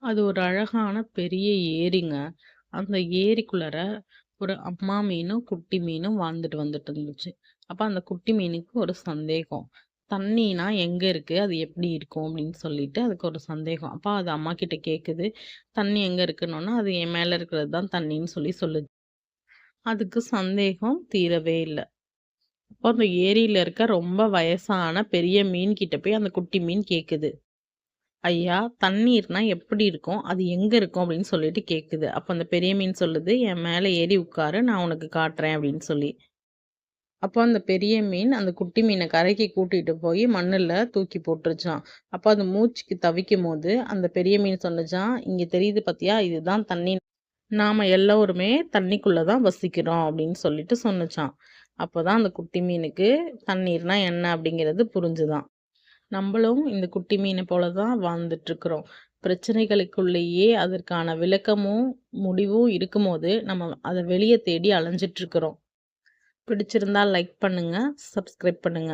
அது ஒரு அழகான பெரிய ஏரிங்க. அந்த ஏரிக்குள்ளார ஒரு அம்மா மீனும், குட்டி மீனும் வாழ்ந்துட்டு வந்துட்டு இருந்துச்சு. அப்ப அந்த குட்டி மீனுக்கு ஒரு சந்தேகம். தண்ணீனா எங்க இருக்கு? அது எப்படி இருக்கும்? அப்படின்னு சொல்லிட்டு அதுக்கு ஒரு சந்தேகம். அப்ப அது அம்மாகிட்ட கேட்குது. தண்ணி எங்க இருக்குன்னோன, அது என் மேல இருக்கிறது தான் தண்ணீன்னு சொல்லுது. அதுக்கு சந்தேகம் தீரவே இல்ல. அப்போ அந்த ஏரியில இருக்க ரொம்ப வயசான பெரிய மீன் கிட்ட போய் அந்த குட்டி மீன் கேட்குது. ஐயா! தண்ணீர்னா எப்படி இருக்கும்? அது எங்க இருக்கும்? அப்படின்னு சொல்லிட்டு கேட்குது. அப்ப அந்த பெரிய மீன் சொல்லுது, "என் மேல ஏறி உட்காரு. நான் உனக்கு காட்டுறேன்" அப்படின்னு சொல்லி. அப்போ அந்த பெரிய மீன் அந்த குட்டி மீன கரைக்கு கூட்டிட்டு போய் மண்ணுல தூக்கி போட்டுருச்சாம். அப்ப அது மூச்சுக்கு தவிக்கும்போது, அந்த பெரிய மீன் சொன்னுச்சாம், "இங்க தெரியுது பாத்தியா? இதுதான் தண்ணி. நாம எல்லோருமே தண்ணிக்குள்ள தான் வசிக்கிறோம்" அப்படின்னு சொல்லிட்டு சொன்னுச்சாம். அப்பதான் அந்த குட்டி மீனுக்கு தண்ணீர்னா என்ன அப்படிங்கிறது புரிஞ்சுதாம். நம்மளும் இந்த குட்டி மீனை போல தான் வாழ்ந்துட்டுருக்குறோம். பிரச்சனைகளுக்குள்ளேயே அதற்கான விளக்கமும், முடிவும் இருக்கும்போது, நம்ம அத வெளிய தேடி அலைஞ்சிட்டுருக்குறோம். பிடிச்சிருந்தா லைக் பண்ணுங்க, சப்ஸ்கிரைப் பண்ணுங்க.